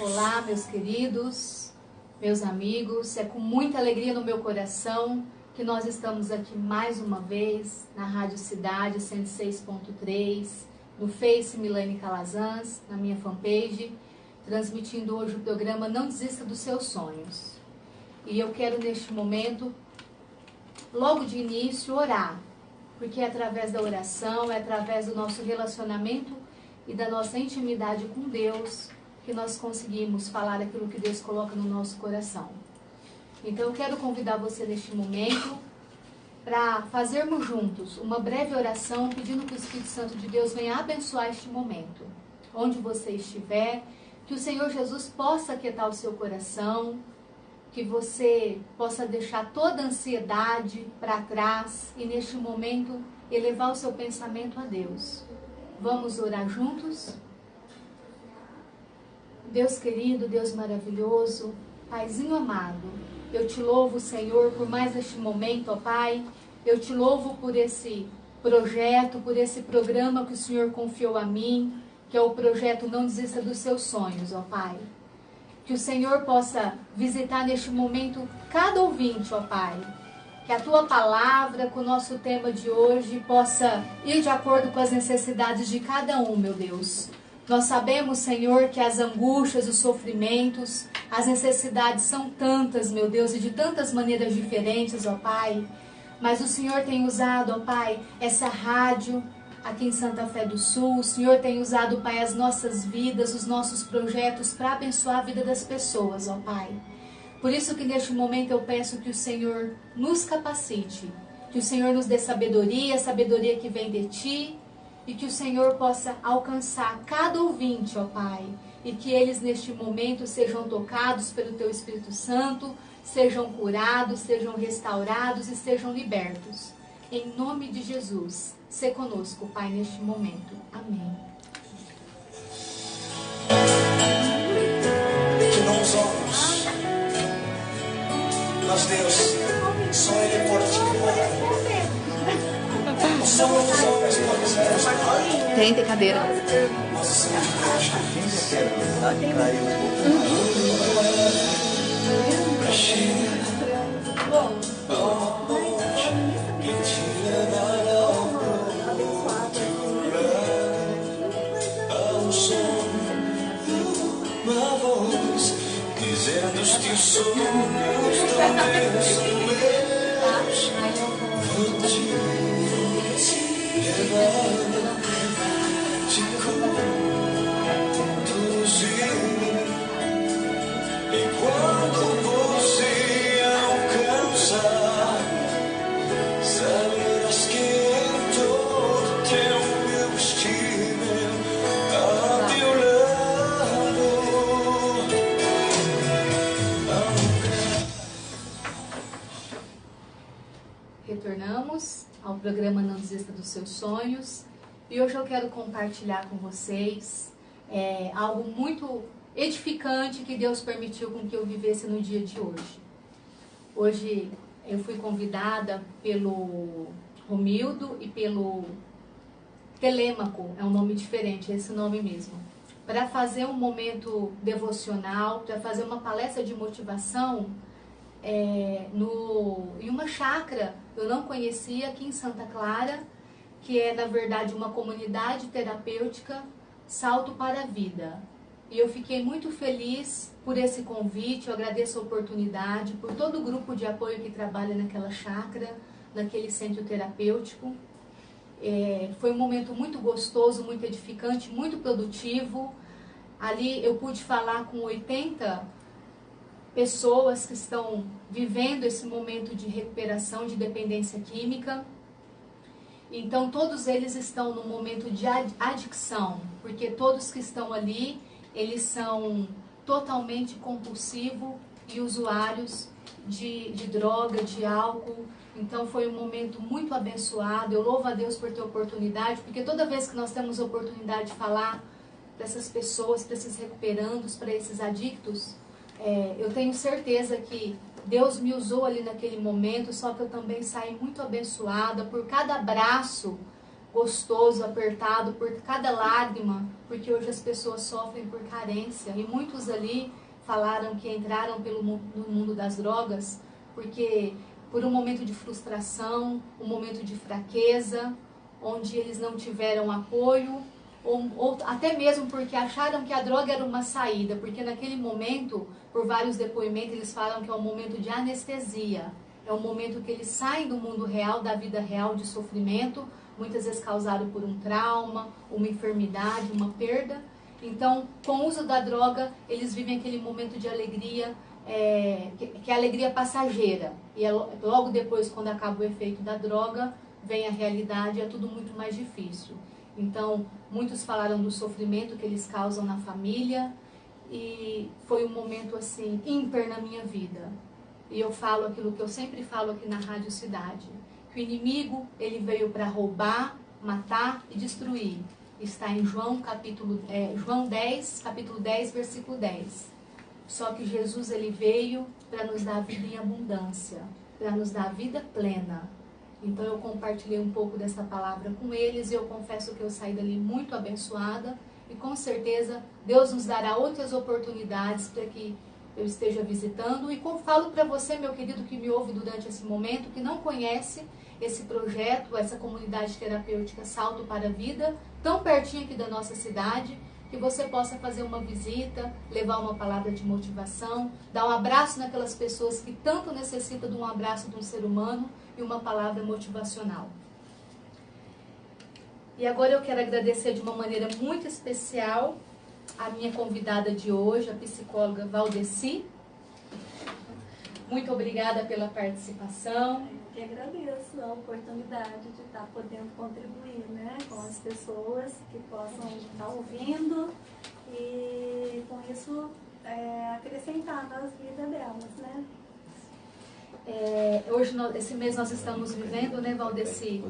Olá, meus queridos, meus amigos, é com muita alegria no meu coração que nós estamos aqui mais uma vez na Rádio Cidade 106.3, no Face Milane Calazans, na minha fanpage, transmitindo hoje o programa Não Desista dos Seus Sonhos. E eu quero neste momento, logo de início, orar, porque é através da oração, é através do nosso relacionamento e da nossa intimidade com Deus que nós conseguimos falar aquilo que Deus coloca no nosso coração. Então eu quero convidar você neste momento para fazermos juntos uma breve oração pedindo que o Espírito Santo de Deus venha abençoar este momento. Onde você estiver, que o Senhor Jesus possa aquietar o seu coração, que você possa deixar toda a ansiedade para trás e neste momento elevar o seu pensamento a Deus. Vamos orar juntos? Deus querido, Deus maravilhoso, Paizinho amado, eu te louvo, Senhor, por mais este momento, ó Pai. Eu te louvo por esse projeto, por esse programa que o Senhor confiou a mim, que é o projeto Não Desista dos Seus Sonhos, ó Pai. Que o Senhor possa visitar neste momento cada ouvinte, ó Pai. Que a Tua palavra, com o nosso tema de hoje, possa ir de acordo com as necessidades de cada um, meu Deus. Nós sabemos, Senhor, que as angústias, os sofrimentos, as necessidades são tantas, meu Deus, e de tantas maneiras diferentes, ó Pai. Mas o Senhor tem usado, ó Pai, essa rádio aqui em Santa Fé do Sul. O Senhor tem usado, Pai, as nossas vidas, os nossos projetos para abençoar a vida das pessoas, ó Pai. Por isso que neste momento eu peço que o Senhor nos capacite, que o Senhor nos dê sabedoria, a sabedoria que vem de Ti, e que o Senhor possa alcançar cada ouvinte, ó Pai, e que eles neste momento sejam tocados pelo Teu Espírito Santo, sejam curados, sejam restaurados e sejam libertos. Em nome de Jesus, sê conosco, Pai, neste momento. Amém. Que não os olhos, mas Deus, só Ele pode te criar. Só os homens podem ser. Tem cadeira. Nossa Senhora de Deus. Uma voz dizendo que os sonhos também são meus. Vou te levar, te conduzir. E quando você alcançar, saberás que em todo tempo eu estive ao teu lado. Retornamos ao programa Não Desista dos Seus Sonhos. E hoje eu quero compartilhar com vocês algo muito edificante que Deus permitiu com que eu vivesse no dia de hoje. Hoje eu fui convidada pelo Romildo e pelo Telêmaco, é um nome diferente, é esse nome mesmo, para fazer um momento devocional, para fazer uma palestra de motivação em uma chácara eu não conhecia aqui em Santa Clara, que é na verdade uma comunidade terapêutica, Salto para a Vida. E eu fiquei muito feliz por esse convite, eu agradeço a oportunidade, por todo o grupo de apoio que trabalha naquela chácara, naquele centro terapêutico. Foi um momento muito gostoso, muito edificante, muito produtivo. Ali eu pude falar com 80 pessoas que estão vivendo esse momento de recuperação de dependência química. Então todos eles estão no momento de adicção, porque todos que estão ali, eles são totalmente compulsivos e usuários de droga, de álcool. Então foi um momento muito abençoado. Eu louvo a Deus por ter oportunidade, porque toda vez que nós temos a oportunidade de falar para essas pessoas, para esses recuperandos, para esses adictos, eu tenho certeza que Deus me usou ali naquele momento, só que eu também saí muito abençoada por cada abraço gostoso, apertado, por cada lágrima porque hoje as pessoas sofrem por carência, e muitos ali falaram que entraram no mundo das drogas porque por um momento de frustração, um momento de fraqueza, onde eles não tiveram apoio, ou até mesmo porque acharam que a droga era uma saída, porque naquele momento, por vários depoimentos, eles falam que é um momento de anestesia, é um momento que eles saem do mundo real, da vida real de sofrimento, muitas vezes causado por um trauma, uma enfermidade, uma perda. Então, com o uso da droga, eles vivem aquele momento de alegria, que é a alegria passageira. E logo depois, quando acaba o efeito da droga, vem a realidade, é tudo muito mais difícil. Então, muitos falaram do sofrimento que eles causam na família, e foi um momento assim ímpar na minha vida. E eu falo aquilo que eu sempre falo aqui na Rádio Cidade, que o inimigo, ele veio para roubar, matar e destruir. Está em João 10, capítulo 10, versículo 10. Só que Jesus, ele veio para nos dar vida em abundância, para nos dar vida plena. Então eu compartilhei um pouco dessa palavra com eles, e eu confesso que eu saí dali muito abençoada, e com certeza Deus nos dará outras oportunidades para que eu esteja visitando. E falo para você, meu querido, que me ouve durante esse momento, que não conhece esse projeto, essa comunidade terapêutica Salto para a Vida, tão pertinho aqui da nossa cidade, que você possa fazer uma visita, levar uma palavra de motivação, dar um abraço naquelas pessoas que tanto necessitam de um abraço de um ser humano e uma palavra motivacional. E agora eu quero agradecer de uma maneira muito especial a minha convidada de hoje, a psicóloga Valdeci. Muito obrigada pela participação. Eu que agradeço a oportunidade de estar podendo contribuir, né, com as pessoas que possam estar ouvindo e com isso acrescentar na vida delas, né? Hoje, esse mês nós estamos vivendo, né, Valdeci?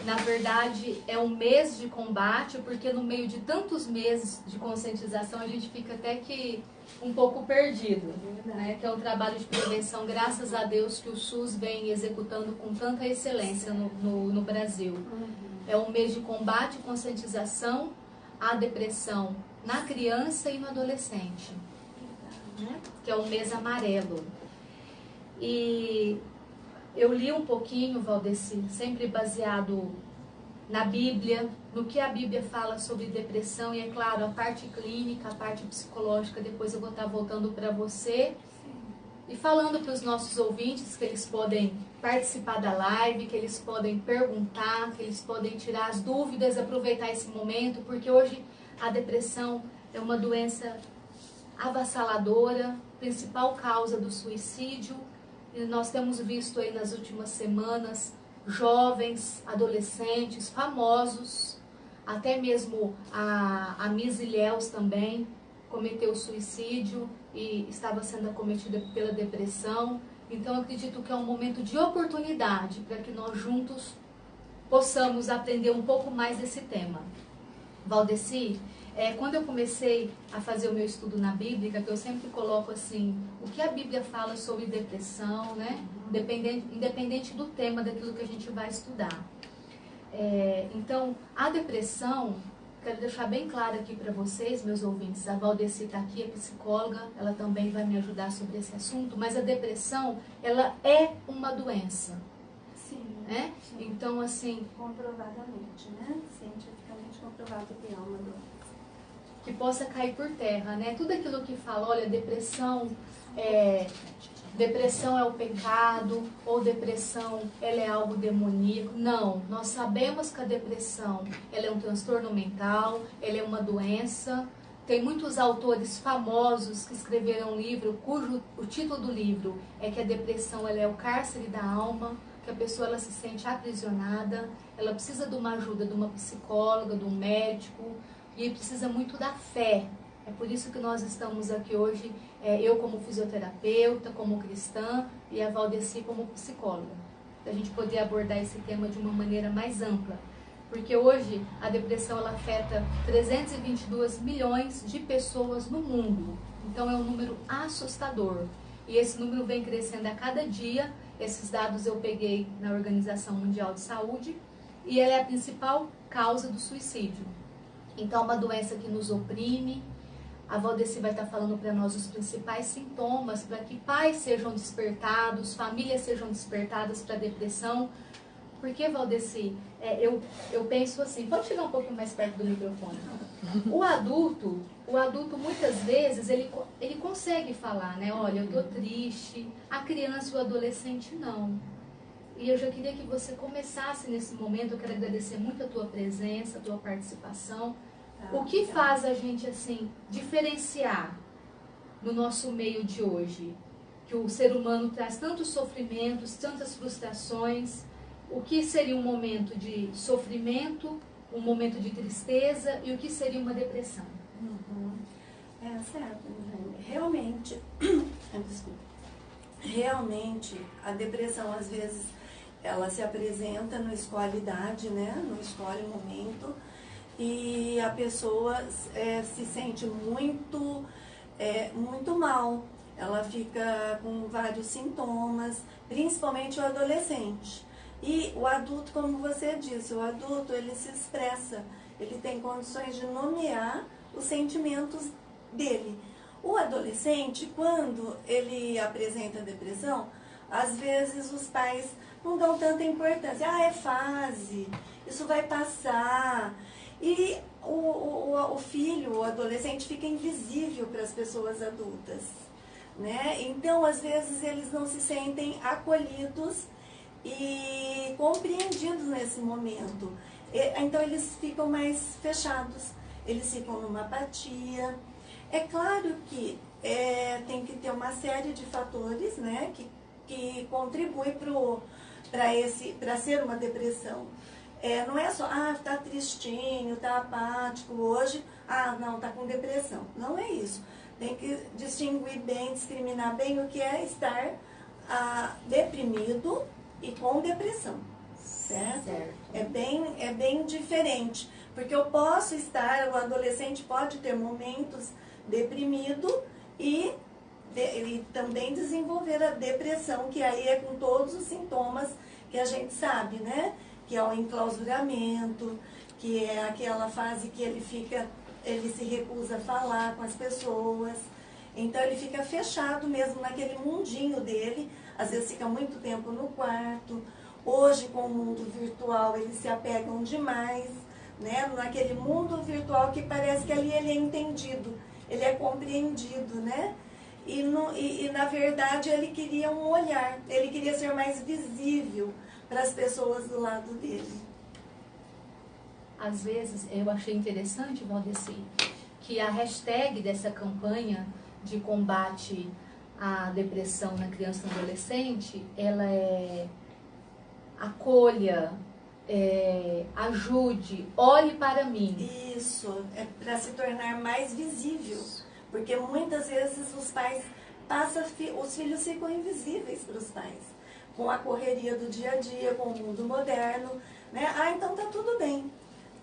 Na verdade, é um mês de combate, porque no meio de tantos meses de conscientização, a gente fica até que um pouco perdido, né? Que é um trabalho de prevenção, graças a Deus, que o SUS vem executando com tanta excelência no Brasil. É um mês de combate e conscientização à depressão na criança e no adolescente, né? Que é o mês amarelo. E eu li um pouquinho, Valdeci, sempre baseado na Bíblia, no que a Bíblia fala sobre depressão, e é claro, a parte clínica, a parte psicológica, depois eu vou estar voltando para você. E falando para os nossos ouvintes que eles podem participar da live, que eles podem perguntar, que eles podem tirar as dúvidas, aproveitar esse momento, porque hoje a depressão é uma doença avassaladora, principal causa do suicídio. E nós temos visto aí nas últimas semanas jovens, adolescentes, famosos, até mesmo a Miss Ilhéus também cometeu suicídio e estava sendo acometida pela depressão. Então eu acredito que é um momento de oportunidade para que nós juntos possamos aprender um pouco mais desse tema. Valdeci, quando eu comecei a fazer o meu estudo na Bíblia, que eu sempre coloco assim, o que a Bíblia fala sobre depressão, né? Independente do tema daquilo que a gente vai estudar. Então, a depressão, quero deixar bem claro aqui para vocês, meus ouvintes, a Valdeci está aqui, é psicóloga, ela também vai me ajudar sobre esse assunto, mas a depressão, ela é uma doença. Sim. Né? Sim. Então, assim... comprovadamente, né? Cientificamente comprovado que é uma doença. Que possa cair por terra, né? Tudo aquilo que fala, olha, depressão é o pecado, ou depressão ela é algo demoníaco. Não, nós sabemos que a depressão ela é um transtorno mental, ela é uma doença. Tem muitos autores famosos que escreveram um livro, cujo o título do livro é que a depressão ela é o cárcere da alma, que a pessoa ela se sente aprisionada, ela precisa de uma ajuda de uma psicóloga, de um médico, e precisa muito da fé. É por isso que nós estamos aqui hoje, eu como fisioterapeuta, como cristã, e a Valdeci como psicóloga, para a gente poder abordar esse tema de uma maneira mais ampla. Porque hoje a depressão ela afeta 322 milhões de pessoas no mundo. Então é um número assustador. E esse número vem crescendo a cada dia. Esses dados eu peguei na Organização Mundial de Saúde. E ela é a principal causa do suicídio. Então, é uma doença que nos oprime. A Valdeci vai estar falando para nós os principais sintomas para que pais sejam despertados, famílias sejam despertadas para a depressão. Porque, Valdeci, eu penso assim, pode chegar um pouquinho mais perto do microfone. O adulto muitas vezes, ele consegue falar, né? Olha, eu tô triste. A criança e o adolescente não. E eu já queria que você começasse nesse momento. Eu quero agradecer muito a tua presença, a tua participação. O que faz a gente, assim, diferenciar no nosso meio de hoje? Que o ser humano traz tantos sofrimentos, tantas frustrações. O que seria um momento de sofrimento, um momento de tristeza e o que seria uma depressão? Certo. Realmente, desculpa. Realmente, a depressão, às vezes, ela se apresenta, não escolhe idade, né? Não escolhe momento. E a pessoa se sente muito mal. Ela fica com vários sintomas, principalmente o adolescente. E o adulto, como você disse, o adulto, ele se expressa, ele tem condições de nomear os sentimentos dele. O adolescente, quando ele apresenta depressão, às vezes os pais não dão tanta importância. É fase, isso vai passar. E o filho, o adolescente, fica invisível para as pessoas adultas, né? Então, às vezes, eles não se sentem acolhidos e compreendidos nesse momento. Então, eles ficam mais fechados, eles ficam numa apatia. É claro que tem que ter uma série de fatores, né, que contribuem para ser uma depressão. Não é só, tá tristinho, tá apático hoje, não, tá com depressão. Não é isso. Tem que distinguir bem, discriminar bem o que é estar deprimido e com depressão, certo? É bem diferente, porque o adolescente pode ter momentos deprimido e também desenvolver a depressão, que aí é com todos os sintomas que a gente sabe, né? Que é o enclausuramento, que é aquela fase que ele se recusa a falar com as pessoas. Então ele fica fechado mesmo naquele mundinho dele, às vezes fica muito tempo no quarto. Hoje, com o mundo virtual, eles se apegam demais, né? Naquele mundo virtual que parece que ali ele é entendido, ele é compreendido, né? E na verdade ele queria um olhar, ele queria ser mais visível para as pessoas do lado dele. Às vezes, eu achei interessante, Valdeci, que a hashtag dessa campanha de combate à depressão na criança e no adolescente, ela é acolha, ajude, olhe para mim. Isso, é para se tornar mais visível, porque muitas vezes os pais os filhos ficam invisíveis para os pais, com a correria do dia a dia, com o mundo moderno, né? Então tá tudo bem,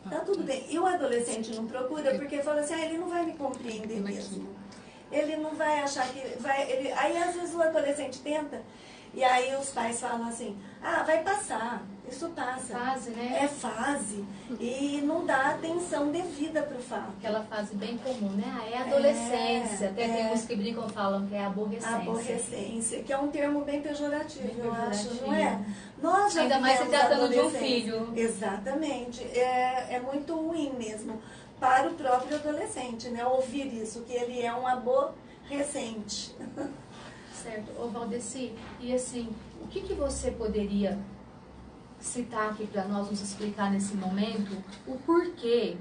tá tudo bem. E o adolescente não procura porque fala assim, ele não vai me compreender mesmo. Ele não vai achar que vai... Aí às vezes o adolescente tenta, e aí os pais falam assim, vai passar, isso passa. Fase, né? É fase, e não dá atenção devida para o fato. Aquela fase bem comum, né? É adolescência, até tem uns que brincam e falam que é aborrecência. Aborrecência, que é um termo bem pejorativo, eu acho, não é? Nós já ainda mais se tratando de um filho. Exatamente, é muito ruim mesmo para o próprio adolescente, né? Ouvir isso, que ele é um aborrecente. Certo. Ô Valdeci, e assim, o que você poderia citar aqui para nós, nos explicar nesse momento o porquê?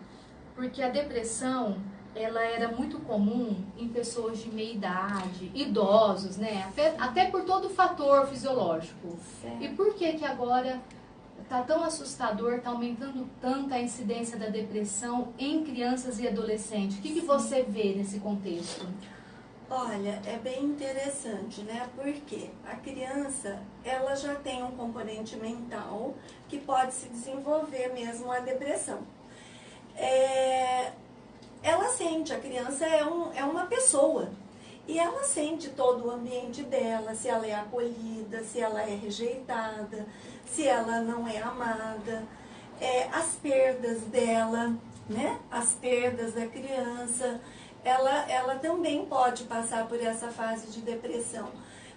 Porque a depressão, ela era muito comum em pessoas de meia idade, idosos, né? Até por todo o fator fisiológico. Certo. E por que agora está tão assustador, está aumentando tanto a incidência da depressão em crianças e adolescentes? O que você vê nesse contexto? Olha, é bem interessante, né? Porque a criança, ela já tem um componente mental que pode se desenvolver mesmo a depressão. Ela sente, a criança é uma pessoa. E ela sente todo o ambiente dela, se ela é acolhida, se ela é rejeitada, se ela não é amada, as perdas dela, né? As perdas da criança, ela também pode passar por essa fase de depressão.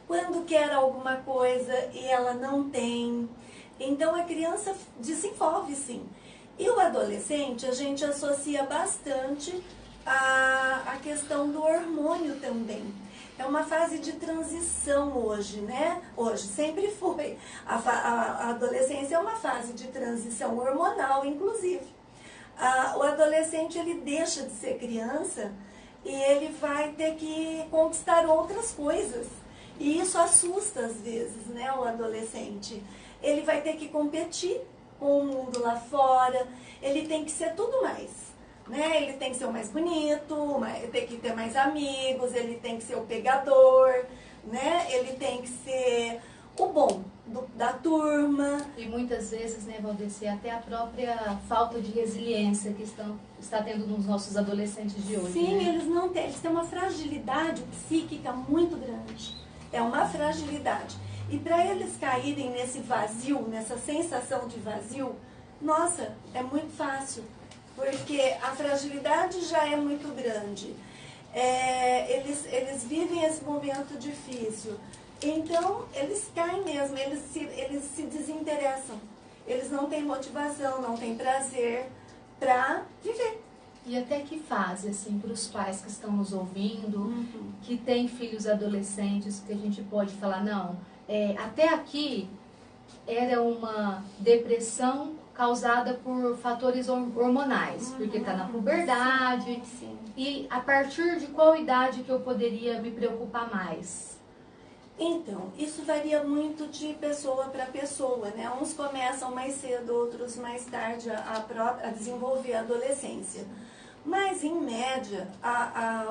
Quando quer alguma coisa e ela não tem, então a criança desenvolve sim. E o adolescente, a gente associa bastante a questão do hormônio também. É uma fase de transição hoje, né? Hoje, sempre foi. A adolescência é uma fase de transição hormonal, inclusive. O adolescente, ele deixa de ser criança e ele vai ter que conquistar outras coisas. E isso assusta às vezes, né, o adolescente. Ele vai ter que competir com o mundo lá fora, ele tem que ser tudo mais, né? Ele tem que ser o mais bonito, tem que ter mais amigos, ele tem que ser o pegador, né? Ele tem que ser o bom da turma. E muitas vezes, né, Valdeci, até a própria falta de resiliência que está tendo nos nossos adolescentes de hoje. Sim, né? eles não têm, eles têm uma fragilidade psíquica muito grande. É uma fragilidade. E para eles caírem nesse vazio, nessa sensação de vazio, nossa, é muito fácil. Porque a fragilidade já é muito grande. Eles vivem esse momento difícil. Então, eles caem mesmo, eles se desinteressam. Eles não têm motivação, não têm prazer para viver. E até que fase, assim, para os pais que estão nos ouvindo, que têm filhos adolescentes, que a gente pode falar, não, até aqui era uma depressão causada por fatores hormonais, porque está na puberdade. Sim. E a partir de qual idade que eu poderia me preocupar mais? Então, isso varia muito de pessoa para pessoa, né? Uns começam mais cedo, outros mais tarde a desenvolver a adolescência. Mas, em média,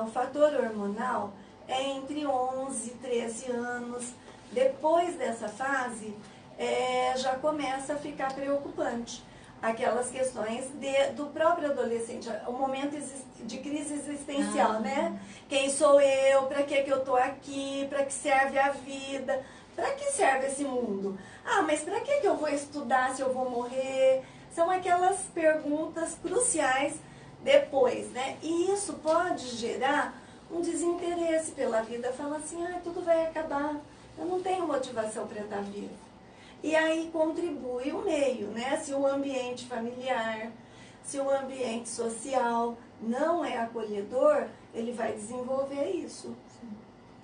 o fator hormonal é entre 11 e 13 anos. Depois dessa fase, já começa a ficar preocupante. Aquelas questões do próprio adolescente, o momento de crise existencial, né? Quem sou eu? Para que eu estou aqui? Para que serve a vida? Para que serve esse mundo? Mas para que eu vou estudar se eu vou morrer? São aquelas perguntas cruciais depois, né? E isso pode gerar um desinteresse pela vida. Fala assim, tudo vai acabar, eu não tenho motivação para estar vivo. E aí contribui o meio, né? Se o ambiente familiar, se o ambiente social não é acolhedor, ele vai desenvolver isso.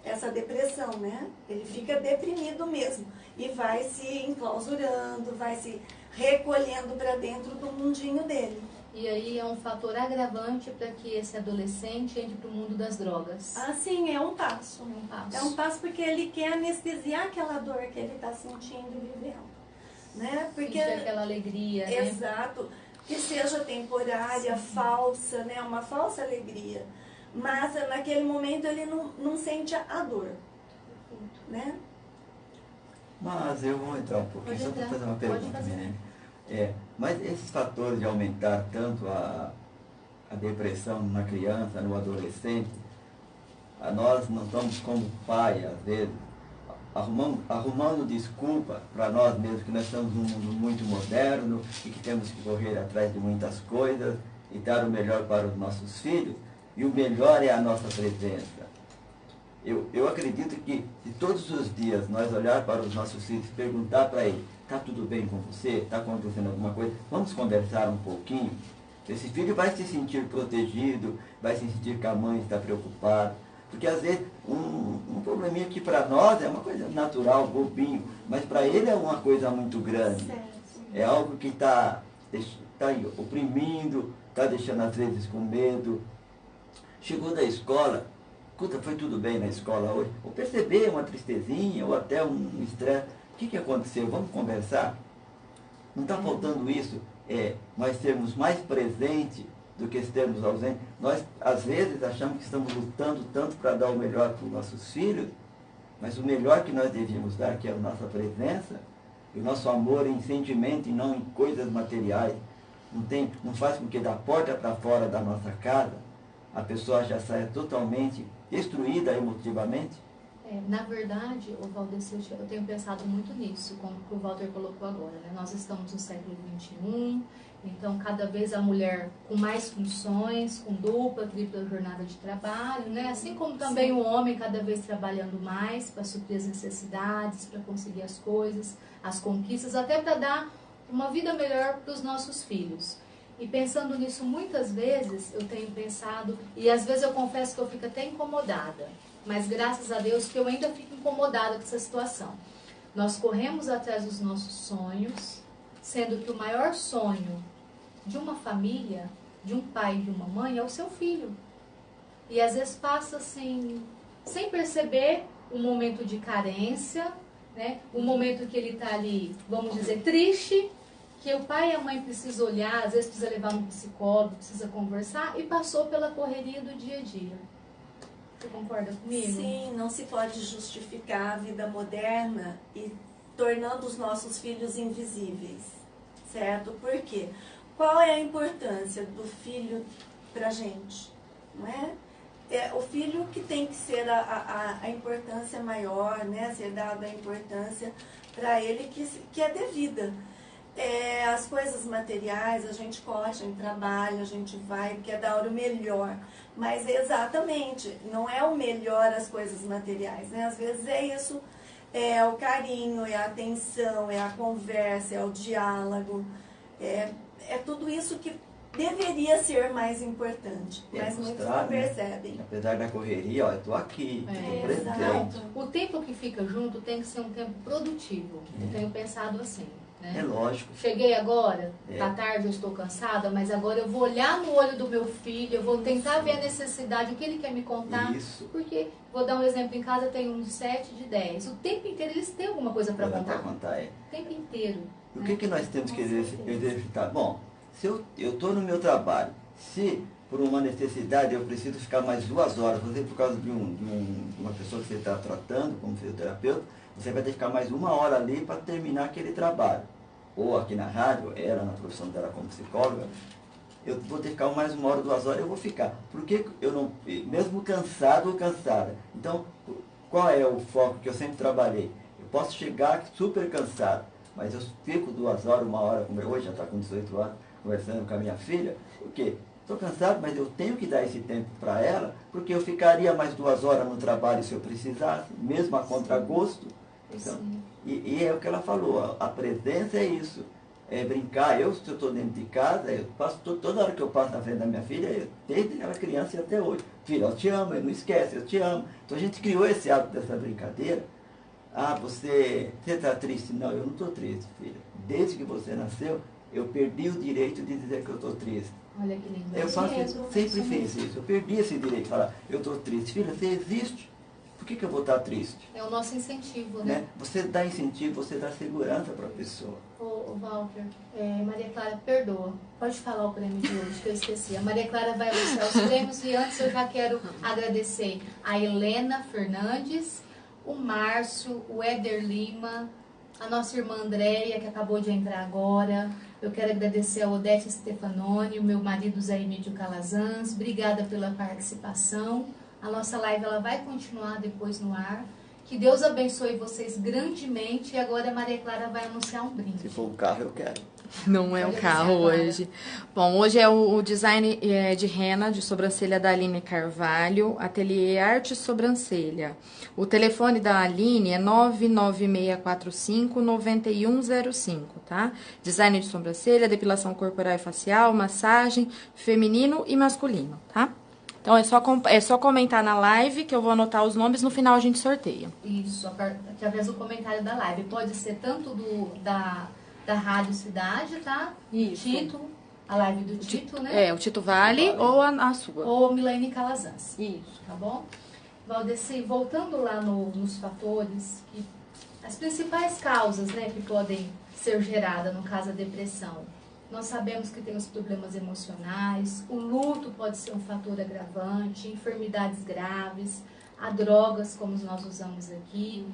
Essa depressão, né? Ele fica deprimido mesmo e vai se enclausurando, vai se recolhendo para dentro do mundinho dele. E aí é um fator agravante para que esse adolescente entre para o mundo das drogas. Sim, é um passo. É um passo. É um passo porque ele quer anestesiar aquela dor que ele está sentindo e vivendo. Né? Porque sentir aquela alegria, né? Exato. Que seja temporária, falsa, né? Uma falsa alegria. Mas naquele momento ele não sente a dor. Né? Mas eu vou entrar um pouquinho, só para fazer uma Pode pergunta, fazer. né? Mas esses fatores de aumentar tanto a depressão na criança, no adolescente, nós não estamos como pai, às vezes, arrumando desculpa para nós mesmos, que nós estamos num mundo muito moderno e que temos que correr atrás de muitas coisas e dar o melhor para os nossos filhos, e o melhor é a nossa presença. Eu acredito que se todos os dias nós olhar para os nossos filhos e perguntar para eles, está tudo bem com você? Está acontecendo alguma coisa? Vamos conversar um pouquinho? Esse filho vai se sentir protegido, vai se sentir que a mãe está preocupada. Porque às vezes um probleminha que para nós é uma coisa natural, bobinho, mas para ele é uma coisa muito grande. Certo. É algo que está oprimindo, está deixando às vezes com medo. Chegou da escola, escuta, foi tudo bem na escola hoje? Ou perceber uma tristezinha, ou até um estresse. O que aconteceu? Vamos conversar? Não está faltando isso? Nós sermos mais presentes do que estarmos ausentes. Nós, às vezes, achamos que estamos lutando tanto para dar o melhor para os nossos filhos, mas o melhor que nós devíamos dar, que é a nossa presença, e o nosso amor em sentimento e não em coisas materiais, não faz com que da porta para fora da nossa casa a pessoa já saia totalmente destruída emotivamente. Na verdade, o Valdeci, eu tenho pensado muito nisso, como o Walter colocou agora, né? Nós estamos no século XXI, Então, cada vez a mulher com mais funções, com dupla, tripla jornada de trabalho, né? Assim como também o homem cada vez trabalhando mais para suprir as necessidades, para conseguir as coisas, as conquistas, até para dar uma vida melhor para os nossos filhos. E pensando nisso muitas vezes, eu tenho pensado, e às vezes eu confesso que eu fico até incomodada, mas graças a Deus que eu ainda fico incomodada com essa situação. Nós corremos atrás dos nossos sonhos, sendo que o maior sonho de uma família, de um pai e de uma mãe, é o seu filho. E às vezes passa assim, sem perceber, um momento de carência, né? Um momento que ele está ali, vamos dizer, triste, que o pai e a mãe precisam olhar, às vezes precisa levar no psicólogo, precisa conversar, e passou pela correria do dia a dia. Você concorda comigo? Sim, não se pode justificar a vida moderna e tornando os nossos filhos invisíveis, certo? Por quê? Qual é a importância do filho pra gente? Não é? É o filho que tem que ser a importância maior, né? Ser dada a importância para ele que é devida. As coisas materiais, a gente corre, a gente trabalha, a gente vai, quer dar o melhor. Mas exatamente, não é o melhor as coisas materiais, né? Às vezes é isso, é o carinho, é a atenção, é a conversa, é o diálogo, é tudo isso que deveria ser mais importante, mas muitos não percebem. Né? Apesar da correria, ó, eu estou aqui, estou presente. O tempo que fica junto tem que ser um tempo produtivo. Eu tenho pensado assim. Né? É lógico. Cheguei agora, tá tarde, eu estou cansada, mas agora eu vou olhar no olho do meu filho, eu vou tentar ver a necessidade, o que ele quer me contar. Isso. Porque, vou dar um exemplo, em casa tem uns 7 de 10. O tempo inteiro eles têm alguma coisa para contar. O tempo inteiro. O que nós temos que exercitar? Bom, se eu estou no meu trabalho, se por uma necessidade eu preciso ficar mais 2 horas, por exemplo, por causa de uma pessoa que você está tratando como fisioterapeuta, você vai ter que ficar mais 1 hora ali para terminar aquele trabalho. Ou aqui na rádio, ela na profissão dela como psicóloga, eu vou ter que ficar mais 1 hora, 2 horas, eu vou ficar. Porque eu não, mesmo cansado ou cansada. Então, qual é o foco que eu sempre trabalhei? Eu posso chegar super cansado, mas eu fico 2 horas, 1 hora, como hoje já está com 18 horas, conversando com a minha filha. Por quê? Estou cansado, mas eu tenho que dar esse tempo para ela, porque eu ficaria mais 2 horas no trabalho se eu precisasse, mesmo a contragosto. Então, e é o que ela falou, a presença é isso, é brincar. Se eu estou dentro de casa, eu passo toda hora que eu passo na frente da minha filha, desde ela criança e até hoje. Filha, eu te amo, não esquece, eu te amo. Então a gente criou esse hábito dessa brincadeira. Você está triste? Não, eu não estou triste, filha. Desde que você nasceu, eu perdi o direito de dizer que eu estou triste. Olha que lindo. Eu sempre fiz isso, eu perdi esse direito de falar, eu estou triste. Filha, você existe. Por que eu vou estar triste? É o nosso incentivo, né? Você dá incentivo, você dá segurança para a pessoa. Ô Walter, Maria Clara, perdoa. Pode falar o prêmio de hoje, que eu esqueci. A Maria Clara vai anunciar os prêmios e antes eu já quero agradecer a Helena Fernandes, o Márcio, o Éder Lima, a nossa irmã Andréia, que acabou de entrar agora. Eu quero agradecer a Odete Stefanoni, o meu marido Zé Emílio Calazans. Obrigada pela participação. A nossa live ela vai continuar depois no ar. Que Deus abençoe vocês grandemente. E agora a Maria Clara vai anunciar um brinde. Se for um carro, eu quero. Não é um carro hoje. Bom, hoje é o design de rena de sobrancelha da Aline Carvalho, Ateliê Arte Sobrancelha. O telefone da Aline é 99645-9105, tá? Design de sobrancelha, depilação corporal e facial, massagem, feminino e masculino, tá? Então, é só comentar na live, que eu vou anotar os nomes, no final a gente sorteia. Isso, através do comentário da live. Pode ser tanto da Rádio Cidade, tá? Isso. Tito, a live do Tito, né? O Tito Vale ou a sua. Ou Milene Calazans. Isso. Tá bom? Valdeci, voltando lá nos fatores, as principais causas, né, que podem ser geradas, no caso a depressão. Nós sabemos que tem os problemas emocionais, o luto pode ser um fator agravante, enfermidades graves, há drogas como nós usamos aqui.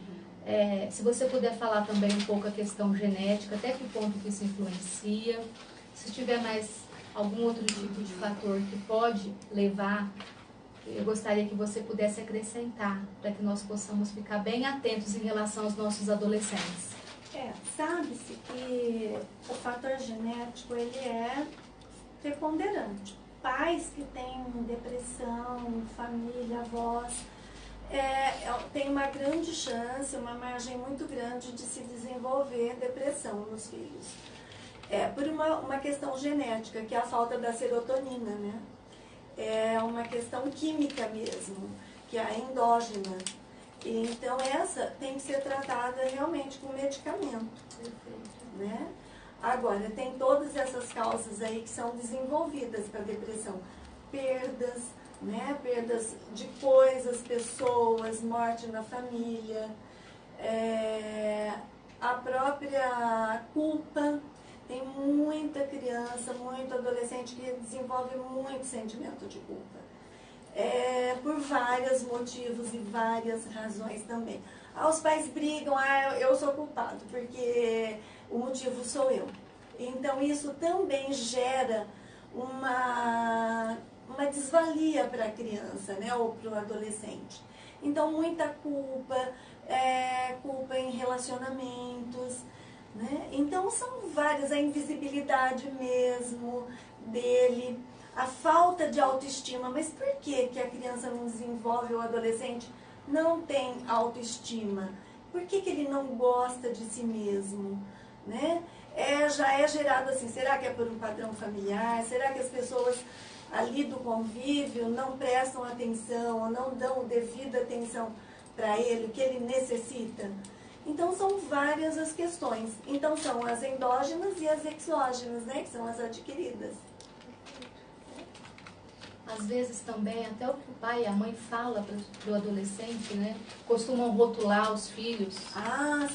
Se você puder falar também um pouco a questão genética, até que ponto que isso influencia. Se tiver mais algum outro tipo de fator que pode levar, eu gostaria que você pudesse acrescentar, para que nós possamos ficar bem atentos em relação aos nossos adolescentes. Sabe-se que o fator genético ele é preponderante. Pais que têm depressão, família, avós, tem uma grande chance, uma margem muito grande de se desenvolver depressão nos filhos. Por uma questão genética, que é a falta da serotonina, né? É uma questão química mesmo, que é a endógena. E, então essa tem que ser tratada realmente com medicamento. Né? Agora, tem todas essas causas aí que são desenvolvidas para a depressão. Perdas, né? Perdas de coisas, pessoas, morte na família, a própria culpa. Tem muita criança, muito adolescente que desenvolve muito sentimento de culpa. Por vários motivos e várias razões também. Os pais brigam, eu sou culpado, porque o motivo sou eu. Então isso também gera uma desvalia para a criança, né, ou para o adolescente. Então muita culpa, culpa em relacionamentos, né? Então são várias, a invisibilidade mesmo dele, a falta de autoestima. Mas por que a criança não desenvolve, o adolescente não tem autoestima? Por que ele não gosta de si mesmo? Né? Já é gerado assim, será que é por um padrão familiar? Será que as pessoas ali do convívio não prestam atenção ou não dão devida atenção para ele, o que ele necessita? Então são várias as questões. Então são as endógenas e as exógenas, né, que são as adquiridas. Às vezes também, até o que o pai e a mãe falam para o adolescente, né? Costumam rotular os filhos.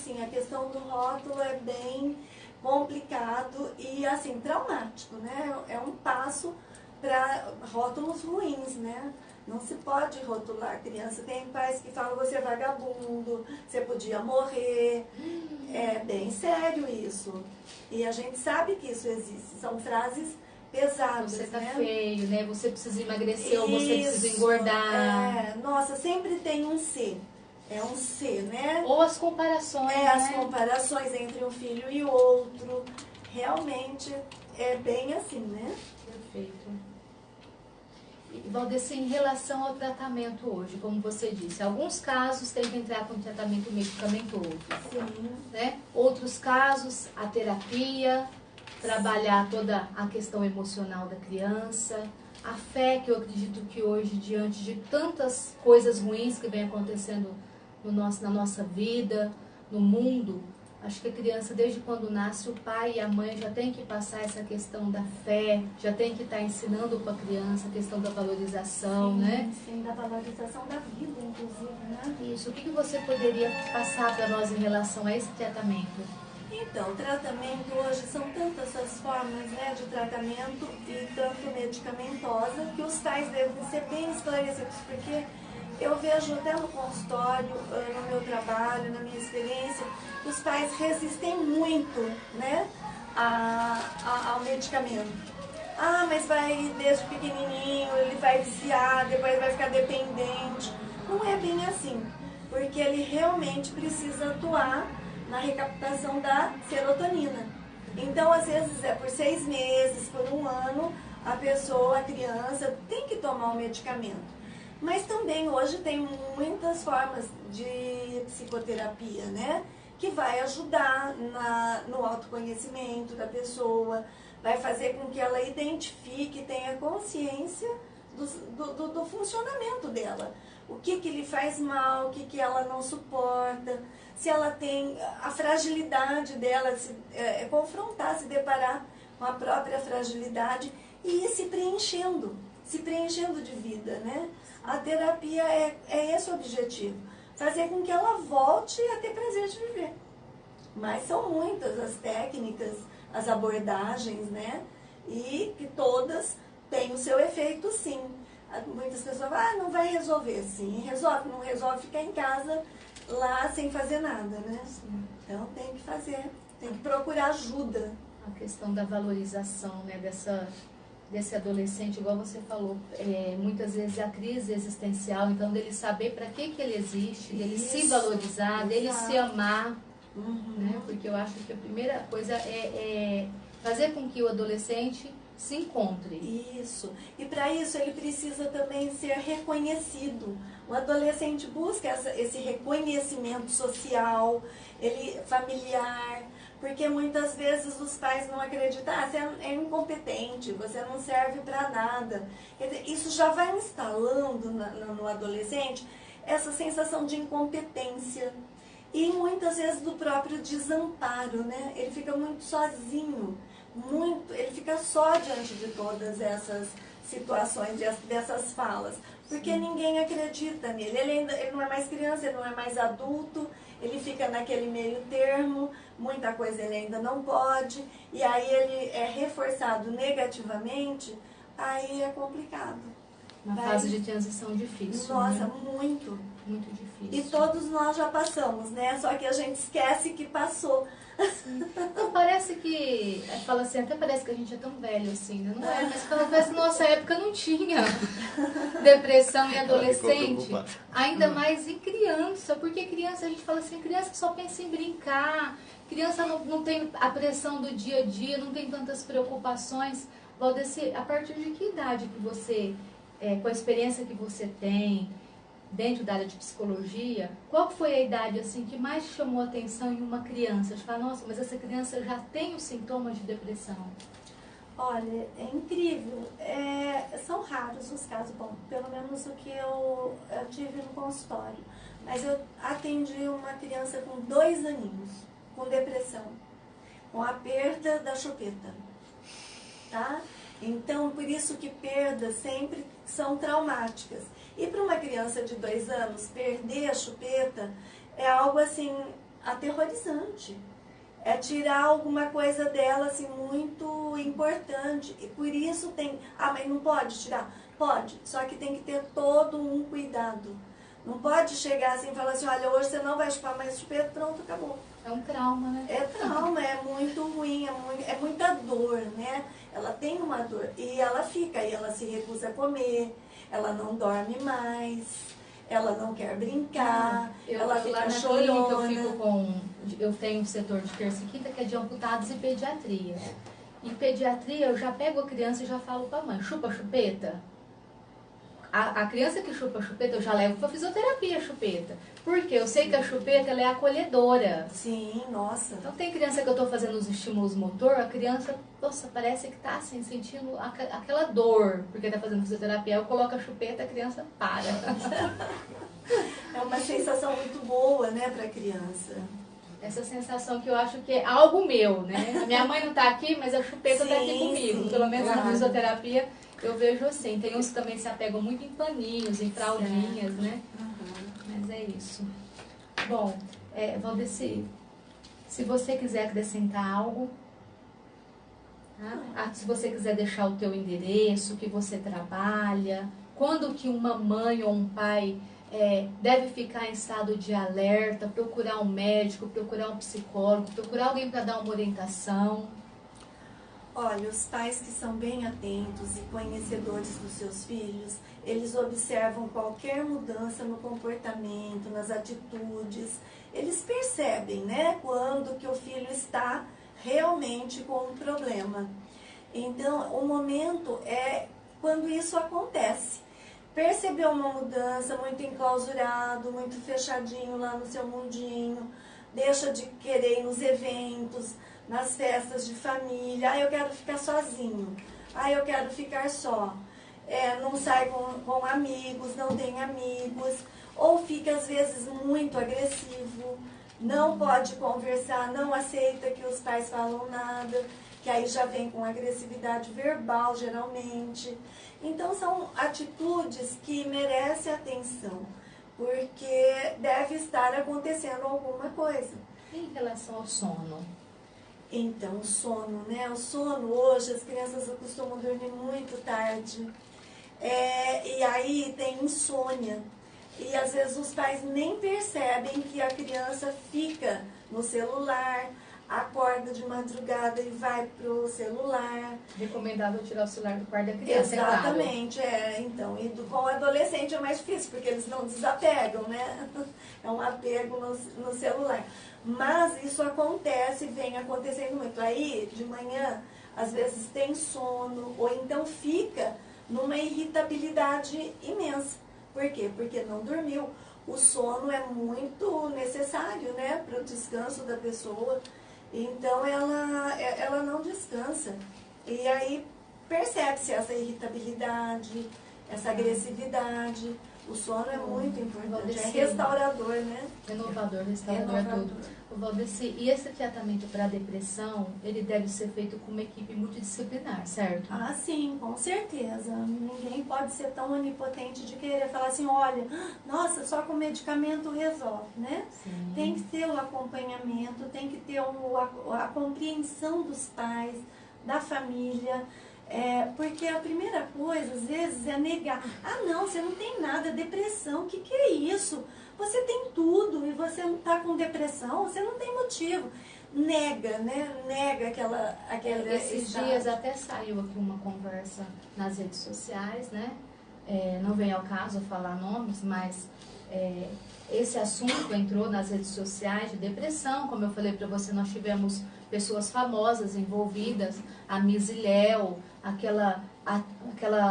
Sim, a questão do rótulo é bem complicado e, assim, traumático, né? É um passo para rótulos ruins, né? Não se pode rotular a criança. Tem pais que falam, você é vagabundo, você podia morrer. É bem sério isso. E a gente sabe que isso existe. São frases pesadas, você tá né? feio, né? Você precisa emagrecer ou você precisa engordar. Nossa, sempre tem um C. É um C, né? Ou as comparações, né? As comparações entre um filho e outro. Realmente é bem assim, né? Perfeito. E, Valdeci, em relação ao tratamento hoje, como você disse, alguns casos tem que entrar com tratamento medicamentoso. Sim. Né? Outros casos, a terapia, trabalhar toda a questão emocional da criança, a fé, que eu acredito que hoje, diante de tantas coisas ruins que vem acontecendo na nossa vida, no mundo, acho que a criança, desde quando nasce, o pai e a mãe já tem que passar essa questão da fé, já tem que estar ensinando para a criança a questão da valorização, né? Sim, da valorização da vida, inclusive, né? Isso. O que você poderia passar para nós em relação a esse tratamento? Então, o tratamento hoje são tantas as formas, né, de tratamento e tanto medicamentosa que os pais devem ser bem esclarecidos, porque eu vejo até no consultório, no meu trabalho, na minha experiência, que os pais resistem muito, né, ao medicamento. Mas vai desde pequenininho, ele vai viciar, depois vai ficar dependente. Não é bem assim, porque ele realmente precisa atuar na recaptação da serotonina. Então, às vezes, por 6 meses, por 1 ano, a criança, tem que tomar o medicamento. Mas também hoje tem muitas formas de psicoterapia, né? Que vai ajudar no autoconhecimento da pessoa, vai fazer com que ela identifique, tenha consciência do funcionamento dela. O que lhe faz mal, o que ela não suporta, se ela tem a fragilidade dela, confrontar, se deparar com a própria fragilidade e ir se preenchendo de vida, né? A terapia é esse o objetivo, fazer com que ela volte a ter prazer de viver. Mas são muitas as técnicas, as abordagens, né? E que todas têm o seu efeito, sim. Muitas pessoas falam, não vai resolver. Sim, resolve. Não resolve ficar em casa lá sem fazer nada, né? Sim. Então tem que fazer, tem que procurar ajuda. A questão da valorização, né, desse adolescente, igual você falou, muitas vezes a crise existencial, então dele saber para que ele existe, dele se valorizar, dele se amar, né? Porque eu acho que a primeira coisa é fazer com que o adolescente se encontre. Isso. E para isso ele precisa também ser reconhecido. O adolescente busca esse reconhecimento social, familiar, porque muitas vezes os pais não acreditam, você é incompetente, você não serve para nada. Quer dizer, isso já vai instalando no adolescente essa sensação de incompetência e muitas vezes do próprio desamparo, né? Ele fica muito sozinho, ele fica só diante de todas essas situações, dessas falas, porque ninguém acredita nele. Ele não é mais criança, ele não é mais adulto, ele fica naquele meio termo, muita coisa ele ainda não pode, e aí ele é reforçado negativamente, aí é complicado. Uma fase de transição difícil. Nossa, né? muito. Muito difícil. E todos nós já passamos, né? Só que a gente esquece que passou. Então, parece que, fala assim, até parece que a gente é tão velho assim, né? Não é, mas parece que na nossa época não tinha depressão em adolescente, ainda mais em criança, porque criança, a gente fala assim, criança só pensa em brincar, criança não tem a pressão do dia a dia, não tem tantas preocupações. Valdeci, a partir de que idade que você, com a experiência que você tem, dentro da área de psicologia, qual foi a idade assim que mais chamou a atenção em uma criança? Você fala, nossa, mas essa criança já tem os sintomas de depressão. Olha, é incrível. São raros os casos, bom, pelo menos o que eu tive no consultório. Mas eu atendi uma criança com 2 aninhos, com depressão, com a perda da chupeta, tá? Então, por isso que perdas sempre são traumáticas. E para uma criança de 2 anos, perder a chupeta é algo assim aterrorizante. É tirar alguma coisa dela assim muito importante. E por isso tem... Ah, mas não pode tirar? Pode, só que tem que ter todo um cuidado. Não pode chegar assim e falar assim, olha, hoje você não vai chupar mais chupeta, pronto, acabou. É um trauma, né? É trauma, é muito ruim, é muita dor, né? Ela tem uma dor e ela fica, e ela se recusa a comer, ela não dorme mais, ela não quer brincar, ela fica lá na chorona. clínica eu tenho um setor de terça e quinta que é de amputados e pediatria. Em pediatria eu já pego a criança e já falo pra mãe, chupa chupeta? A criança que chupa chupeta eu já levo pra fisioterapia a chupeta. Porque eu sei que a chupeta ela é acolhedora. Sim, nossa. Então tem criança que eu tô fazendo os estímulos motor, a criança, nossa, parece que tá assim, sentindo aquela dor, porque tá fazendo fisioterapia. Eu coloco a chupeta, a criança para. É uma sensação muito boa, né, pra criança. Essa sensação que eu acho que é algo meu, né? A minha mãe não tá aqui, mas a chupeta tá aqui comigo. Sim, Pelo menos claro. na fisioterapia eu vejo assim. Tem uns que também se apegam muito em paninhos, em fraldinhas, né? Mas é isso. Bom, Valdeci, se você quiser acrescentar algo, tá? Se você quiser deixar o teu endereço, que você trabalha, quando que uma mãe ou um pai deve ficar em estado de alerta, procurar um médico, procurar um psicólogo, procurar alguém para dar uma orientação. Olha, os pais que são bem atentos e conhecedores dos seus filhos, eles observam qualquer mudança no comportamento, nas atitudes. Eles percebem, né, quando que o filho está realmente com um problema. Então, o momento é quando isso acontece. Percebeu uma mudança, muito enclausurado, muito fechadinho lá no seu mundinho, deixa de querer ir nos eventos, nas festas de família, eu quero ficar sozinho, eu quero ficar só, não sai com amigos, não tem amigos, ou fica às vezes muito agressivo, não pode conversar, não aceita que os pais falam nada, que aí já vem com agressividade verbal geralmente. Então são atitudes que merecem atenção, porque deve estar acontecendo alguma coisa. Em relação ao sono? Então, o sono, né? O sono hoje, as crianças costumam dormir muito tarde. E aí tem insônia. E às vezes os pais nem percebem que a criança fica no celular, acorda de madrugada e vai pro celular. Recomendável tirar o celular do quarto da criança, Exatamente, então. E com o adolescente é mais difícil, porque eles não desapegam, né? É um apego no celular. Mas isso acontece, vem acontecendo muito. Aí, de manhã, às vezes tem sono, ou então fica numa irritabilidade imensa. Por quê? Porque não dormiu. O sono é muito necessário, né, para o descanso da pessoa. Então, ela não descansa. E aí, percebe-se essa irritabilidade, essa agressividade. O sono é muito importante, é restaurador, né? Renovador, restaurador, tudo. O Valdeci, e esse tratamento para depressão, ele deve ser feito com uma equipe multidisciplinar, certo? Ah, sim, com certeza. Ninguém pode ser tão onipotente de querer falar assim, olha, nossa, só com medicamento resolve, né? Sim. Tem que ter o acompanhamento, tem que ter a compreensão dos pais, da família. Porque a primeira coisa, às vezes, é negar. Ah, não, você não tem nada, depressão, o que é isso? Você tem tudo e você não está com depressão, você não tem motivo. Nega, né? Nega aquele Esses dias até saiu aqui uma conversa nas redes sociais, né? Não vem ao caso falar nomes, mas esse assunto entrou nas redes sociais de depressão. Como eu falei para você, nós tivemos pessoas famosas envolvidas, a Missy Léo, aquela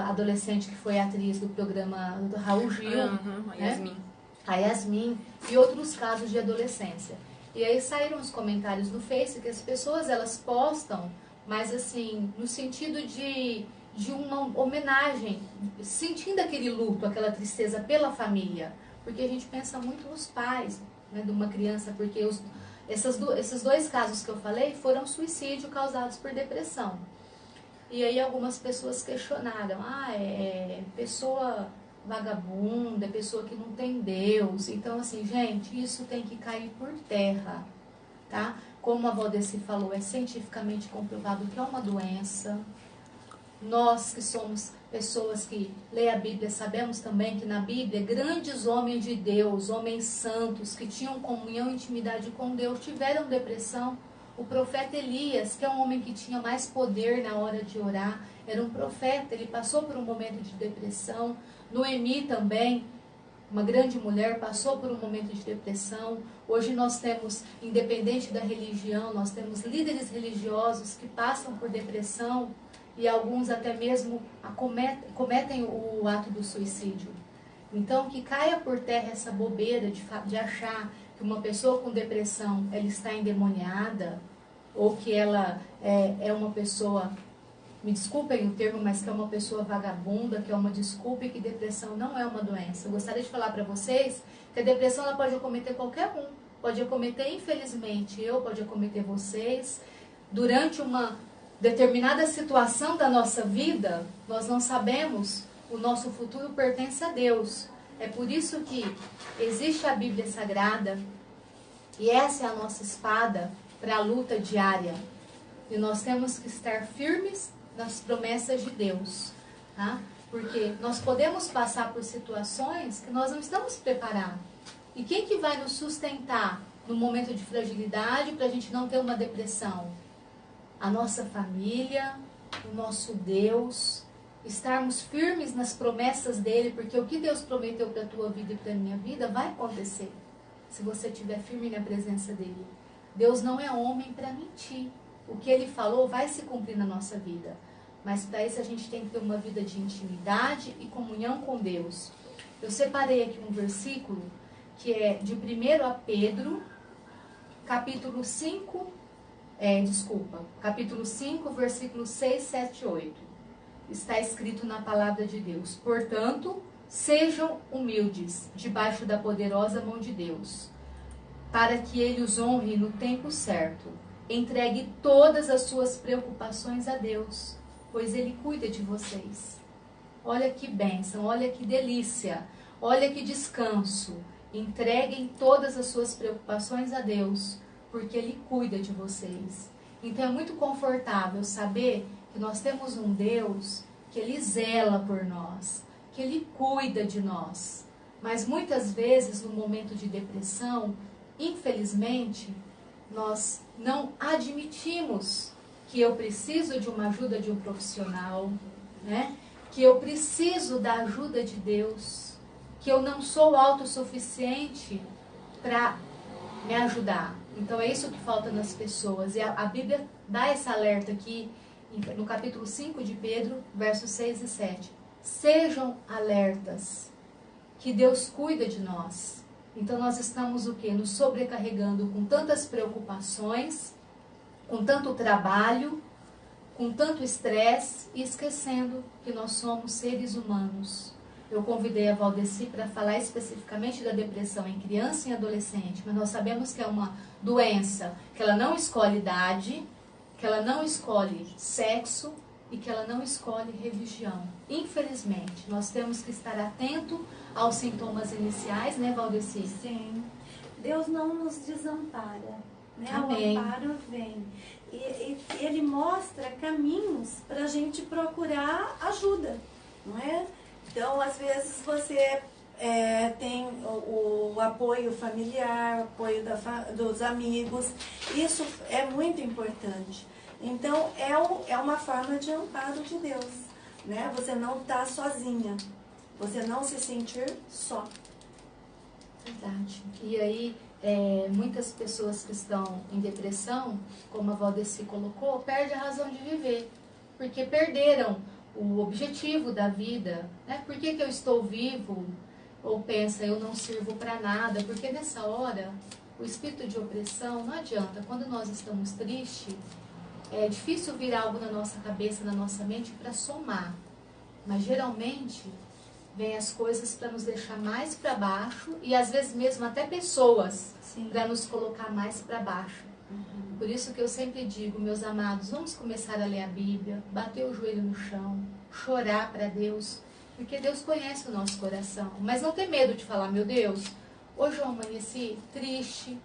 adolescente que foi atriz do programa do Raul Gil, a Yasmin. A Yasmin, e outros casos de adolescência. E aí saíram os comentários no Face que as pessoas elas postam, mas assim, no sentido de uma homenagem, sentindo aquele luto, aquela tristeza pela família, porque a gente pensa muito nos pais, né, de uma criança, porque esses dois casos que eu falei foram suicídio causados por depressão. E aí algumas pessoas questionaram, pessoa vagabunda, é pessoa que não tem Deus. Então, assim, gente, isso tem que cair por terra, tá? Como a Valdeci falou, é cientificamente comprovado que é uma doença. Nós que somos pessoas que lêem a Bíblia, sabemos também que na Bíblia, grandes homens de Deus, homens santos, que tinham comunhão e intimidade com Deus, tiveram depressão. O profeta Elias, que é um homem que tinha mais poder na hora de orar, era um profeta, ele passou por um momento de depressão. Noemi também, uma grande mulher, passou por um momento de depressão. Hoje nós temos, independente da religião, nós temos líderes religiosos que passam por depressão e alguns até mesmo cometem o ato do suicídio. Então, que caia por terra essa bobeira de achar que uma pessoa com depressão ela está endemoniada, ou que ela é uma pessoa, me desculpem o termo, mas que é uma pessoa vagabunda, que é uma desculpa, e que depressão não é uma doença. Eu gostaria de falar para vocês que a depressão ela pode acometer qualquer um, pode acometer infelizmente pode acometer vocês, durante uma determinada situação da nossa vida. Nós não sabemos, o nosso futuro pertence a Deus. É por isso que existe a Bíblia Sagrada, e essa é a nossa espada para a luta diária. E nós temos que estar firmes nas promessas de Deus, tá? Porque nós podemos passar por situações que nós não estamos preparados. E quem que vai nos sustentar no momento de fragilidade para a gente não ter uma depressão? A nossa família, o nosso Deus, estarmos firmes nas promessas dele, porque o que Deus prometeu para a tua vida e para a minha vida vai acontecer, se você estiver firme na presença dele. Deus não é homem para mentir. O que ele falou vai se cumprir na nossa vida. Mas para isso a gente tem que ter uma vida de intimidade e comunhão com Deus. Eu separei aqui um versículo que é de 1 Pedro, capítulo 5, capítulo 5, versículos 6, 7 e 8. Está escrito na palavra de Deus: portanto, sejam humildes debaixo da poderosa mão de Deus, para que ele os honre no tempo certo. Entregue todas as suas preocupações a Deus, pois ele cuida de vocês. Olha que bênção, olha que delícia, olha que descanso. Entreguem todas as suas preocupações a Deus, porque ele cuida de vocês. Então é muito confortável saber que nós temos um Deus que ele zela por nós, que ele cuida de nós. Mas muitas vezes no momento de depressão, infelizmente, nós não admitimos que eu preciso de uma ajuda de um profissional, né? Que eu preciso da ajuda de Deus, que eu não sou autossuficiente, para me ajudar. Então é isso que falta nas pessoas. E a Bíblia dá esse alerta aqui no capítulo 5 de Pedro, versos 6 e 7. Sejam alertas, que Deus cuida de nós. Então nós estamos o quê? Nos sobrecarregando com tantas preocupações, com tanto trabalho, com tanto estresse e esquecendo que nós somos seres humanos. Eu convidei a Valdeci para falar especificamente da depressão em criança e adolescente, mas nós sabemos que é uma doença que ela não escolhe idade, que ela não escolhe sexo e que ela não escolhe religião. Infelizmente, nós temos que estar atento aos sintomas iniciais, né, Valdeci? Sim. Deus não nos desampara, né? Amém. O amparo vem. E Ele mostra caminhos para a gente procurar ajuda, não é? Então, às vezes, você tem o apoio familiar, o apoio dos amigos. Isso é muito importante. Então, é uma forma de amparo de Deus, né? Você não está sozinha. Você não se sentir só. Verdade. E aí, muitas pessoas que estão em depressão, como a Valdeci colocou, perdem a razão de viver. Porque perderam o objetivo da vida, né? Por que eu estou vivo? Ou pensa, eu não sirvo para nada. Porque nessa hora, o espírito de opressão não adianta. Quando nós estamos tristes, é difícil vir algo na nossa cabeça, na nossa mente para somar. Mas geralmente vem as coisas para nos deixar mais para baixo e às vezes mesmo até pessoas para nos colocar mais para baixo. Por isso que eu sempre digo, meus amados, vamos começar a ler a Bíblia, bater o joelho no chão, chorar para Deus, porque Deus conhece o nosso coração. Mas não ter medo de falar, meu Deus, hoje eu amanheci triste,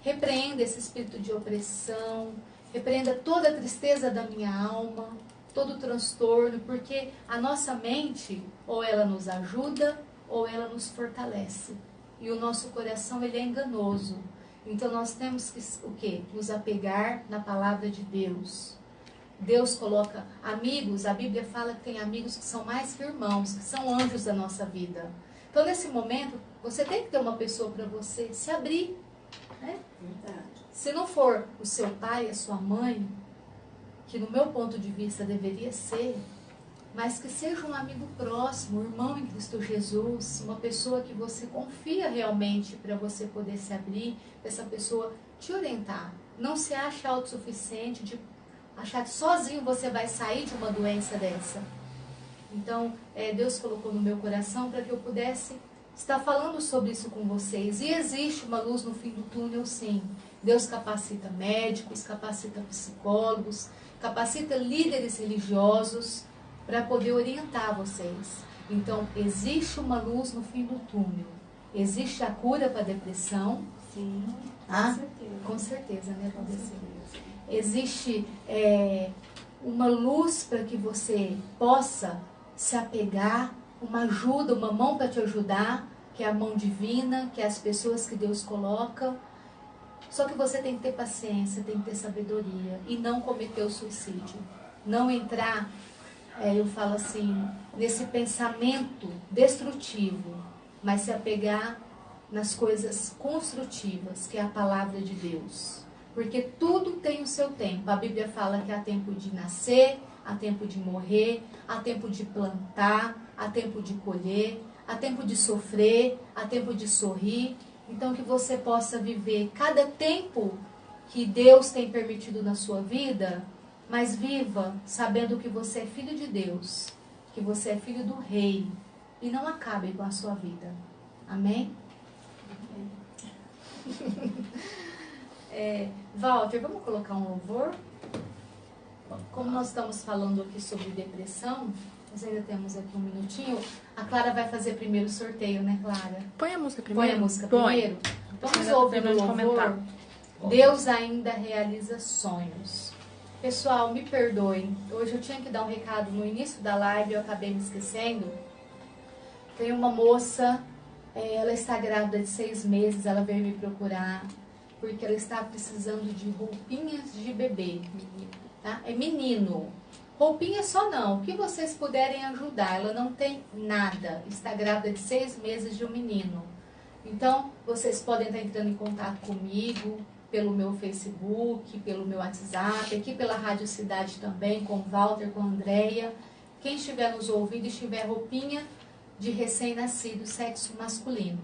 repreenda esse espírito de opressão, repreenda toda a tristeza da minha alma, todo o transtorno, porque a nossa mente, ou ela nos ajuda, ou ela nos fortalece. E o nosso coração, ele é enganoso. Então nós temos que, o quê? Nos apegar na palavra de Deus. Deus coloca amigos, a Bíblia fala que tem amigos que são mais que irmãos, que são anjos da nossa vida. Então nesse momento, você tem que ter uma pessoa para você se abrir, né? Verdade. Se não for o seu pai, a sua mãe, que no meu ponto de vista deveria ser, mas que seja um amigo próximo, um irmão em Cristo Jesus, uma pessoa que você confia realmente para você poder se abrir, para essa pessoa te orientar. Não se ache autossuficiente de achar que sozinho você vai sair de uma doença dessa. Então, Deus colocou no meu coração para que eu pudesse estar falando sobre isso com vocês. E existe uma luz no fim do túnel, sim. Deus capacita médicos, capacita psicólogos, capacita líderes religiosos para poder orientar vocês. Então, existe uma luz no fim do túnel. Existe a cura para a depressão. Sim, Ah, certeza. com certeza, né, Com Valdeci? certeza. Existe uma luz para que você possa se apegar, uma ajuda, uma mão para te ajudar, que é a mão divina, que é as pessoas que Deus coloca. Só que você tem que ter paciência, tem que ter sabedoria e não cometer o suicídio. Não entrar, eu falo assim, nesse pensamento destrutivo, mas se apegar nas coisas construtivas, que é a palavra de Deus. Porque tudo tem o seu tempo. A Bíblia fala que há tempo de nascer, há tempo de morrer, há tempo de plantar, há tempo de colher, há tempo de sofrer, há tempo de sorrir. Então, que você possa viver cada tempo que Deus tem permitido na sua vida, mas viva sabendo que você é filho de Deus, que você é filho do Rei, e não acabe com a sua vida. Amém? Walter, vamos colocar um louvor? Como nós estamos falando aqui sobre depressão, nós ainda temos aqui um minutinho. A Clara vai fazer primeiro o sorteio, né, Clara? Põe a música primeiro. Põe a música Põe. primeiro. Vamos Ainda tô ouvir o terminando de comentar. louvor. Deus ainda realiza sonhos. Pessoal, me perdoem. Hoje eu tinha que dar um recado no início da live, eu acabei me esquecendo. Tem uma moça, ela está grávida de 6 meses, ela veio me procurar, porque ela está precisando de roupinhas de bebê. Tá? É menino. Roupinha só não, o que vocês puderem ajudar. Ela não tem nada, está grávida de 6 meses de um menino. Então, vocês podem estar entrando em contato comigo pelo meu Facebook, pelo meu WhatsApp, aqui pela Rádio Cidade também, com o Walter, com a Andréia. Quem estiver nos ouvindo e estiver roupinha de recém-nascido, sexo masculino.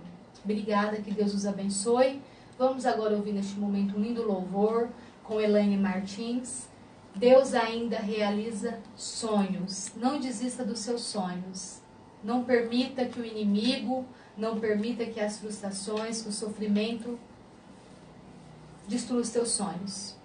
Obrigada, que Deus os abençoe. Vamos agora ouvir neste momento um lindo louvor com Elaine Martins. Deus ainda realiza sonhos. Não desista dos seus sonhos. Não permita que o inimigo, não permita que as frustrações, que o sofrimento destrua os teus sonhos.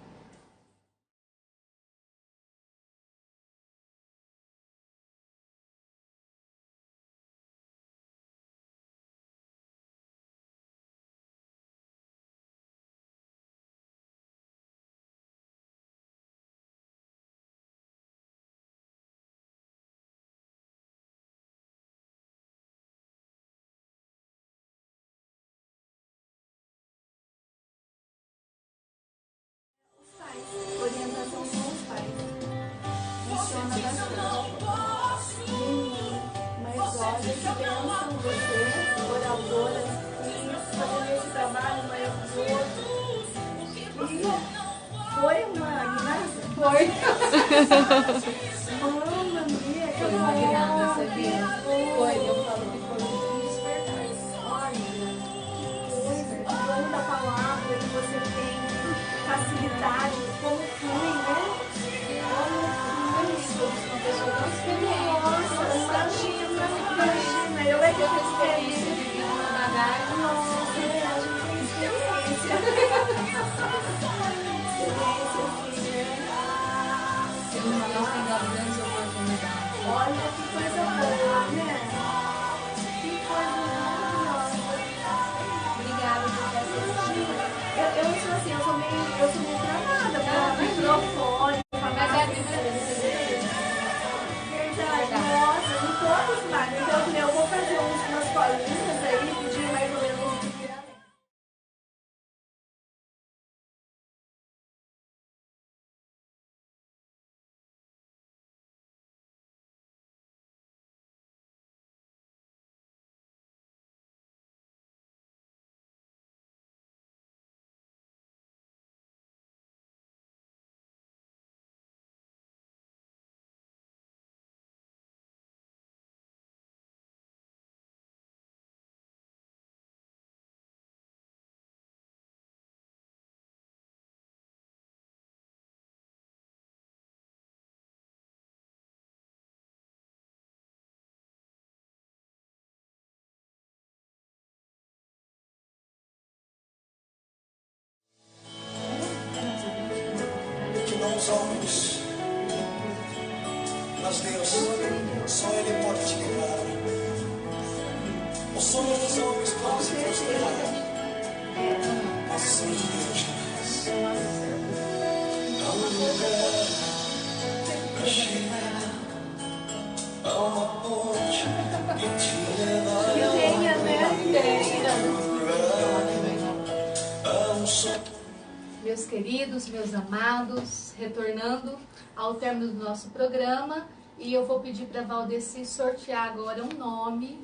Orientação com os pais. Funciona bastante. Mas olha que bênção você, oradora, e fazendo esse trabalho maravilhoso. E foi uma guinada? Foi. Mamma mia, que Foi uma guinada, sabia? bom. Foi, eu falo que foi um despertar. Olha, que coisa, que dom da palavra que você tem, facilidade, como flui, né? Como flui. Uma pessoa tão experiente. Nossa, imagina, eu é que Eu tenho tenho experiência experiência. de vida, uma bagagem. Nossa, a gente tem experiência. Experiência, assim, né? Deus nos tem dado grandes oportunidades. Olha que coisa boa, né? Que coisa maravilhosa. Obrigada por ter assistido. Eu sou assim, eu sou meio travada para microfone, para Mas é a primeira vez que você fez. verdade. Nossa, eu não tô acostumada. Então, eu vou fazer umas colinhas aí, pedir mais ou menos um treinamento. Que não os olhos, mas Deus, só Ele pode te livrar. Os sonhos dos homens podem se frustrar, mas o sonho de Deus jamais. Há um lugar pra chegar, há uma ponte que te levará. Tenha, né? Há um sonho. Meus queridos, meus amados, retornando ao término do nosso programa, e eu vou pedir para a Valdeci sortear agora um nome,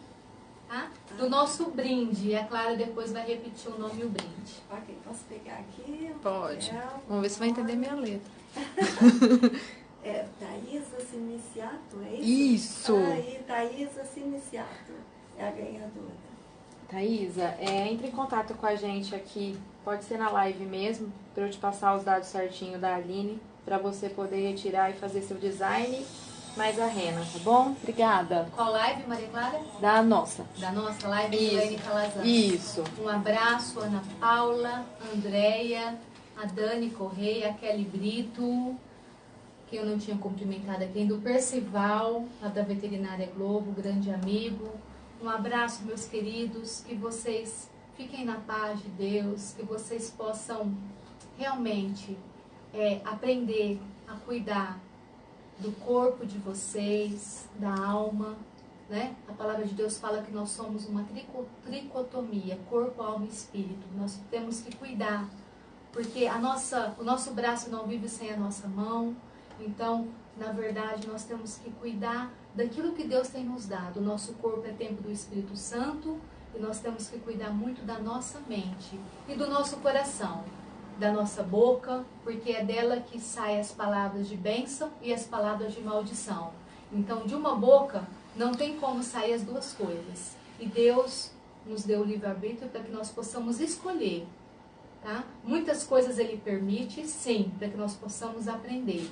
tá? Do nosso brinde. E a Clara depois vai repetir o nome e o brinde. Ok, posso pegar aqui? Pode. Papel. Vamos ver se vai entender minha letra. É Thaisa Siniciato, é Isso! isso? Aí, Thaisa Siniciato é a ganhadora. Thaisa, entre em contato com a gente aqui, pode ser na live mesmo, para eu te passar os dados certinho da Aline, para você poder retirar e fazer seu design mais a rena, tá bom? Obrigada. Qual live, Maria Clara? Da nossa. Da nossa live, Isso. Elaine Calazans. Isso. Um abraço, Ana Paula, Andréia, a Dani Correia, a Kelly Brito, que eu não tinha cumprimentado aqui, do Percival, lá da Veterinária Globo, grande amigo. Um abraço, meus queridos, que vocês fiquem na paz de Deus, que vocês possam realmente aprender a cuidar do corpo de vocês, da alma, né? A palavra de Deus fala que nós somos uma tricotomia, corpo, alma e espírito. Nós temos que cuidar, porque o nosso braço não vive sem a nossa mão. Então, na verdade, nós temos que cuidar daquilo que Deus tem nos dado. O nosso corpo é templo do Espírito Santo E nós temos que cuidar muito da nossa mente e do nosso coração, da nossa boca, porque é dela que saem as palavras de bênção e as palavras de maldição. Então, de uma boca, não tem como sair as duas coisas. E Deus nos deu o livre-arbítrio para que nós possamos escolher. Tá? Muitas coisas Ele permite, sim, para que nós possamos aprender.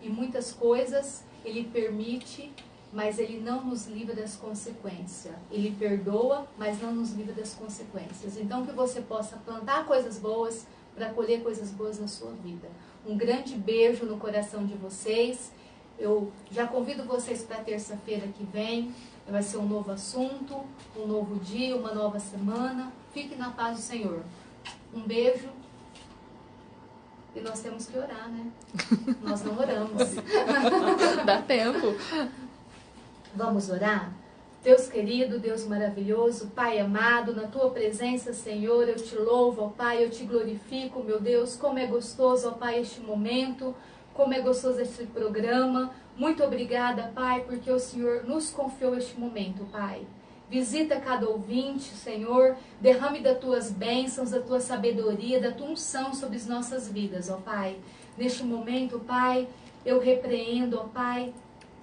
E muitas coisas Ele permite, mas Ele não nos livra das consequências. Ele perdoa, mas não nos livra das consequências. Então, que você possa plantar coisas boas para colher coisas boas na sua vida. Um grande beijo no coração de vocês. Eu já convido vocês para terça-feira que vem. Vai ser um novo assunto, um novo dia, uma nova semana. Fique na paz do Senhor. Um beijo. E nós temos que orar, né? Nós não oramos. Dá tempo. Vamos orar? Deus querido, Deus maravilhoso, Pai amado, na Tua presença, Senhor, eu Te louvo, ó Pai, eu Te glorifico, meu Deus, como é gostoso, ó Pai, este momento, como é gostoso este programa. Muito obrigada, Pai, porque o Senhor nos confiou este momento, Pai. Visita cada ouvinte, Senhor, derrame das Tuas bênçãos, da Tua sabedoria, da Tua unção sobre as nossas vidas, ó Pai. Neste momento, Pai, eu repreendo, ó Pai,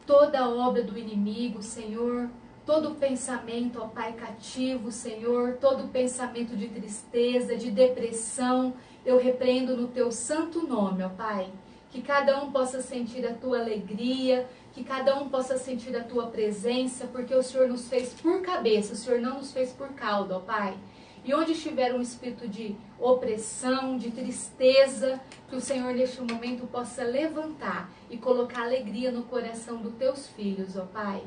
toda a obra do inimigo, Senhor, todo pensamento, ó Pai, cativo, Senhor, todo pensamento de tristeza, de depressão, eu repreendo no Teu santo nome, ó Pai. Que cada um possa sentir a Tua alegria, que cada um possa sentir a Tua presença, porque o Senhor nos fez por cabeça, o Senhor não nos fez por cauda, ó Pai. E onde estiver um espírito de opressão, de tristeza, que o Senhor neste momento possa levantar e colocar alegria no coração dos Teus filhos, ó Pai.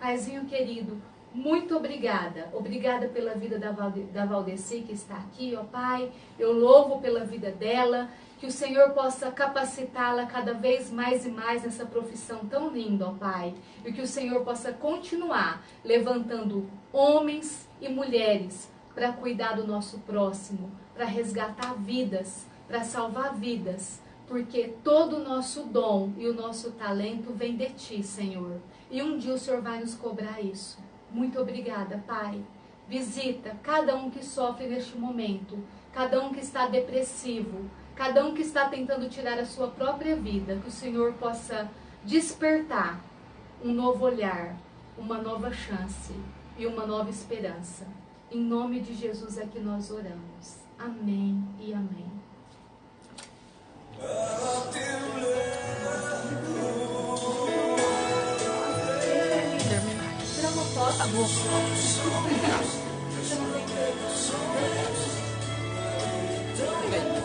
Paizinho querido, muito obrigada. Obrigada pela vida da Valdeci que está aqui, ó Pai. Eu louvo pela vida dela. Que o Senhor possa capacitá-la cada vez mais e mais nessa profissão tão linda, ó Pai. E que o Senhor possa continuar levantando homens e mulheres para cuidar do nosso próximo, para resgatar vidas, para salvar vidas. Porque todo o nosso dom e o nosso talento vem de Ti, Senhor. E um dia o Senhor vai nos cobrar isso. Muito obrigada, Pai. Visita cada um que sofre neste momento, cada um que está depressivo, cada um que está tentando tirar a sua própria vida, que o Senhor possa despertar um novo olhar, uma nova chance e uma nova esperança. Em nome de Jesus é que nós oramos. Amém e amém. Tirar uma foto. Tá bom. Você não tem que...